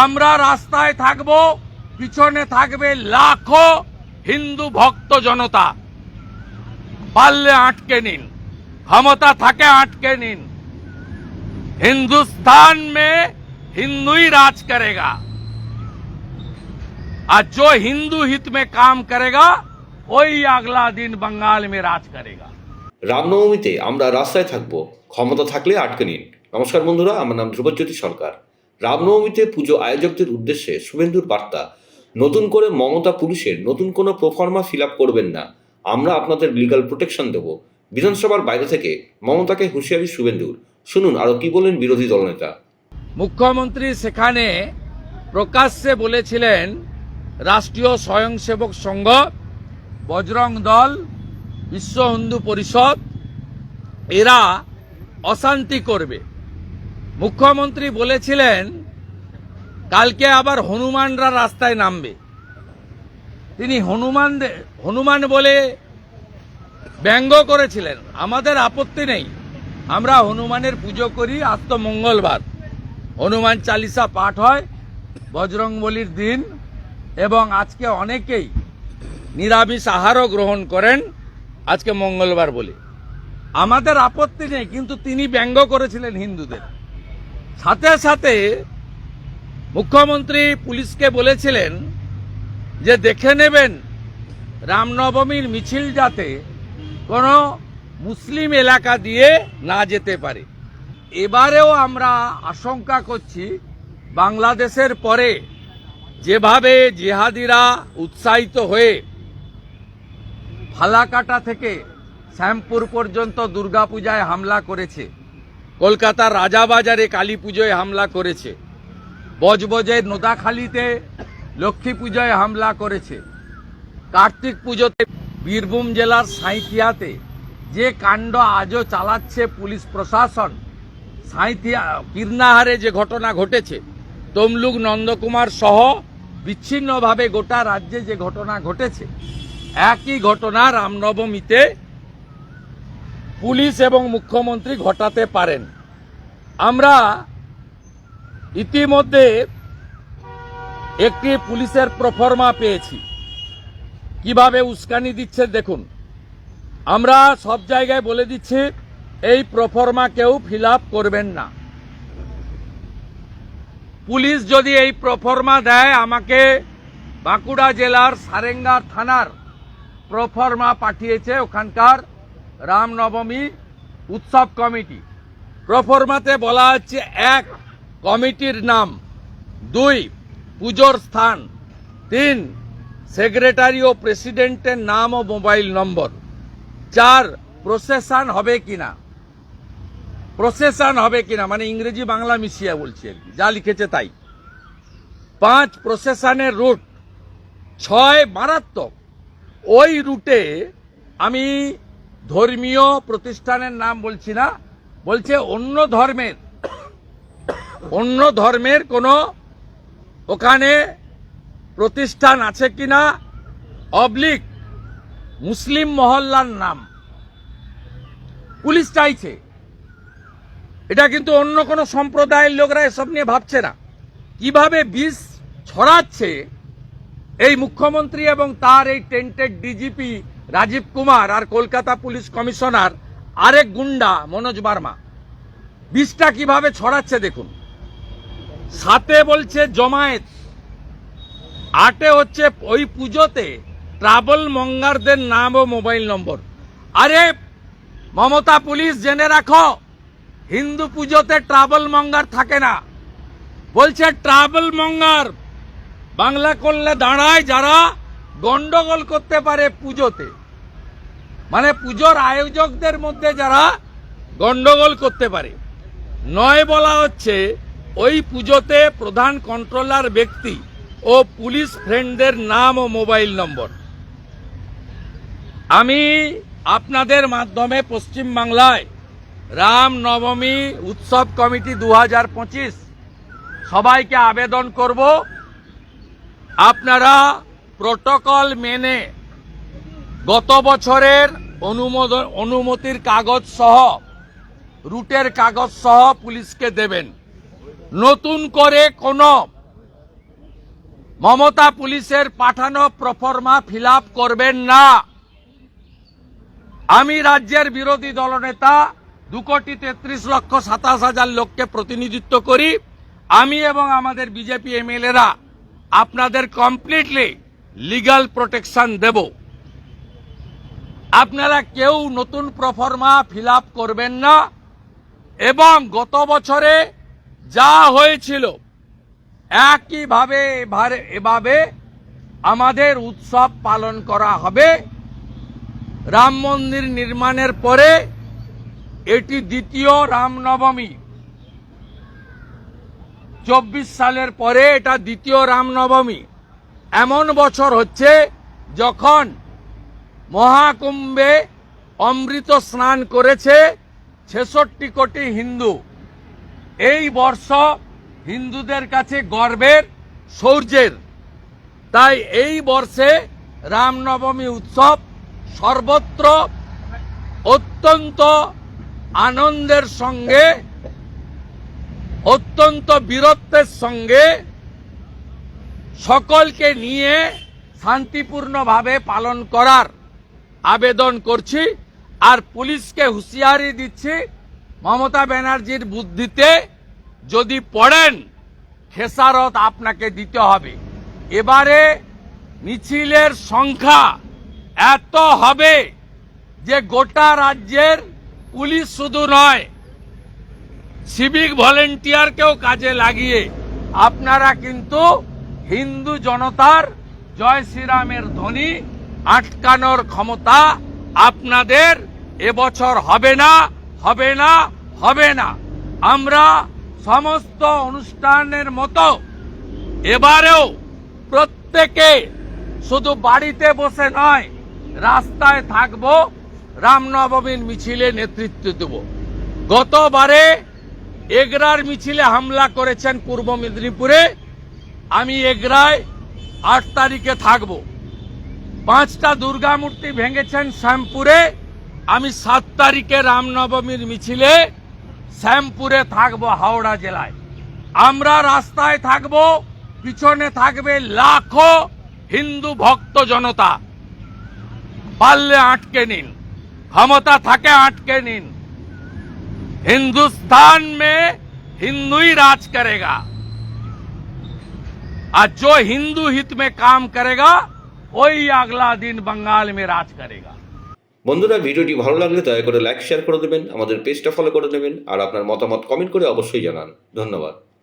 আমরা রাস্তায় থাকব, পিছনে থাকবে লাখো হিন্দু ভক্ত জনতা। পারলে আটকে নিন, ক্ষমতা থাকে আটके নিন। हिंदुस्तान में हिंदू ही राज करेगा और जो हिंदू हित में काम करेगा वही अगला दिन बंगाल में राज करेगा। রামনবমীতে আমরা রাস্তায় থাকব, ক্ষমতা থাকলে আটকে নিন। নমস্কার বন্ধুরা, আমার নাম ধ্রুবজ্যোতি সরকার। রামনবমীতে পুজো আয়োজকদের উদ্দেশ্যে শুভেন্দুর বার্তা, নতুন করে মমতা পুলিশের নতুন কোনো প্রোফর্মা ফিল আপ করবেন না, আমরা আপনাদের লিগাল প্রোটেকশন দেব। বিধানসভার বাইরে থেকে মমতাকে হুঁশিয়ারি শুভেন্দুর। শুনুন আরো কি বলেন বিরোধী দলনেতা। মুখ্যমন্ত্রী সেখানে প্রকাশ্যে বলেছিলেন রাষ্ট্রীয় স্বয়ংসেবক সংঘ, বজরং দল, বিশ্ব হিন্দু পরিষদ এরা অশান্তি করবে। মুখ্যমন্ত্রী বলেছিলেন কালকে আবার হনুমানরা রাস্তায় নামবে। তিনি হনুমান বলে ব্যঙ্গ করেছিলেন। আমাদের আপত্তি নেই, আমরা হনুমানের পুজো করি। আজ তো মঙ্গলবার, হনুমান চালিসা পাঠ হয় বজরংবলির দিন, এবং আজকে অনেকেই নিরামিষ আহারও গ্রহণ করেন আজকে মঙ্গলবার বলে। আমাদের আপত্তি নেই, কিন্তু তিনি ব্যঙ্গ করেছিলেন হিন্দুদের। সাথে সাথে মুখ্যমন্ত্রী পুলিশকে বলেছিলেন যে দেখে নেবেন রামনবমীর মিছিল যাতে কোনো মুসলিম এলাকা দিয়ে না যেতে পারে। এবারেও আমরা আশঙ্কা করছি বাংলাদেশের পরে যেভাবে জিহাদিরা উৎসাহিত হয়ে ফালাকাটা থেকে শ্যামপুর পর্যন্ত দুর্গাপূজায় হামলা করেছে, কলকাতার রাজাবাজারে কালী পুজোয় হামলা করেছে, বজবজে নোদাখালীতে লক্ষ্মী পুজোয় হামলা করেছে, কার্তিক পুজোতে বীরভূম জেলার সাঁইথিয়াতে যে কাণ্ড আজও চালাচ্ছে পুলিশ প্রশাসন, সাঁইথিয়া কীর্ণাহারে যে ঘটনা ঘটেছে, তমলুক নন্দকুমার সহ বিচ্ছিন্নভাবে গোটা রাজ্যে যে ঘটনা ঘটেছে, একই ঘটনা রামনবমীতে পুলিশ এবং মুখ্যমন্ত্রী ঘটাতে পারেন। আমরা ইতিমধ্যে একটি পুলিশের প্রফর্মা পেয়েছি। কিভাবে উস্কানি দিচ্ছে দেখুন। আমরা সব জায়গায় বলে দিচ্ছি এই প্রফর্মা কেউ ফিল আপ করবেন না। পুলিশ যদি এই প্রফর্মা দেয়, আমাকে বাঁকুড়া জেলার সারেঙ্গা থানার প্রফর্মা পাঠিয়েছে ওখানকার রামনবমী উৎসব কমিটি। প্রফর্মাতে বলা হচ্ছে 1 কমিটির নাম, 2 পুজোর স্থান, 3 সেক্রেটারি ও প্রেসিডেন্টের নাম ও মোবাইল নম্বর, 4 প্রসেশন হবে কিনা, মানে ইংরেজি বাংলা মিশিয়ে বলছি আর কি, যা লিখেছে তাই। 5 প্রসেশনের রুট, 6 মারাত্মক। ওই রুটে আমি ধর্মীয় প্রতিষ্ঠানের নাম বলছি না, বলছে অন্য ধর্মের কোনো ওখানে প্রতিষ্ঠান আছে কিনা, অবলিক মুসলিম মহল্লার নাম পুলিশ চাইছে। এটা কিন্তু অন্য কোনো সম্প্রদায়ের লোকরা এসব নিয়ে ভাবছে না। কিভাবে বিষ ছড়াচ্ছে এই মুখ্যমন্ত্রী এবং তার এই টেন্টেড ডিজিপি রাজীব কুমার আর কলকাতা পুলিশ কমিশনার আরেক গুন্ডা মনোজ বার্মা, বিষটা কিভাবে ছড়াচ্ছে দেখুন। 7 বলছে জমায়েত, 8 হচ্ছে ওই পুজোতে ট্রাভেল মঙ্গারদের নাম ও মোবাইল নম্বর। আরে মমতা পুলিশ জেনে রাখো, হিন্দু পুজোতে ট্রাভেল মঙ্গার থাকে না। বলছে ট্রাভেল মঙ্গার বাংলা করলে দাঁড়ায় যারা গন্ডগোল করতে পারে পুজোতে, মানে পুজোর আয়োজকদের মধ্যে যারা গন্ডগোল করতে পারে। 9 বলা হচ্ছে ওই পুজোতে প্রধান কন্ট্রোলার ব্যক্তি ও পুলিশ ফ্রেন্ডদের নাম ও মোবাইল নম্বর। আমি আপনাদের মাধ্যমে পশ্চিমবাংলায় রামনবমী উৎসব কমিটি 2025 সবাইকে আবেদন করব, আপনারা প্রোটোকল মেনে গত বছরের অনুমতির কাগজ সহ, রুটের কাগজ সহ পুলিশকে দেবেন। নতুন করে কোনো মমতা পুলিশের পাঠানো প্রফর্মা ফিল আপ করবেন না। আমি রাজ্যের বিরোধী দলনেতা 2,33,27,000 লোককে প্রতিনিধিত্ব করি। আমি এবং আমাদের বিজেপি এমএলএরা আপনাদের কমপ্লিটলি লিগ্যাল প্রোটেকশন দেব। আপনারা কেউ নতুন প্রফর্মা ফিল আপ করবেন না এবং গত বছরে যা হয়েছিল একইভাবে এভাবে আমাদের উৎসব পালন করা হবে। রাম মন্দির নির্মাণের পরে এটি দ্বিতীয় রামনবমী। 24 সালের পরে এটা দ্বিতীয় রামনবমী। এমন বছর হচ্ছে যখন মহাকুম্ভে অমৃত স্নান করেছে 66 কোটি হিন্দু। এই বর্ষ হিন্দুদের কাছে গর্বের, শৌর্যের। তাই এই বর্ষে রামনবমী উৎসব সর্বত্র অত্যন্ত আনন্দের সঙ্গে, অত্যন্ত বীরত্বের সঙ্গে সকলকে নিয়ে শান্তিপূর্ণভাবে পালন করার আবেদন করছি। আর পুলিশকে হুঁশিয়ারি দিচ্ছি, মমতা ব্যানার্জির বুদ্ধিতে যদি পড়েন খেসারত আপনাকে দিতে হবে। এবারে মিছিলের সংখ্যা এত হবে যে গোটা রাজ্যের পুলিশ শুধু নয়, সিভিক ভলেন্টিয়ারকেও কাজে লাগিয়ে আপনারা কিন্তু হিন্দু জনতার জয় শ্রীরামের ধ্বনি আটকানোর ক্ষমতা আপনাদের এবছর হবে না, হবে না, হবে না। আমরা সমস্ত অনুষ্ঠানের মতো এবারেও প্রত্যেকে শুধু বাড়িতে বসে নয়, রাস্তায় থাকব, রামনবমীর মিছিলে নেতৃত্ব দেব। গতবারে এগরার মিছিলে হামলা করেছেন পূর্ব মেদিনীপুরে, আমি এগরায় 8 তারিখে থাকব। 5টা দুর্গা মূর্তি ভেঙেছেন শ্যামপুরে, আমি 7 তারিখে রামনবমীর মিছিলে শ্যামপুরে থাকব, হাওড়া জেলায়। আমরা রাস্তায় থাকব, পিছনে থাকবে লাখো হিন্দু ভক্ত জনতা। পারলে আটকে নিন, ক্ষমতা থাকে আটকে নিন। हिंदुस्तान में हिंदू ही राज करेगा और जो हिंदू हित में काम करेगा वही अगला दिन बंगाल में राज करेगा। বন্ধুরা, ভিডিওটি ভালো লাগলে দয়া করে লাইক শেয়ার করে দেবেন, আমাদের পেজটা ফলো করে নেবেন আর আপনার মতামত কমেন্ট করে অবশ্যই জানান। ধন্যবাদ।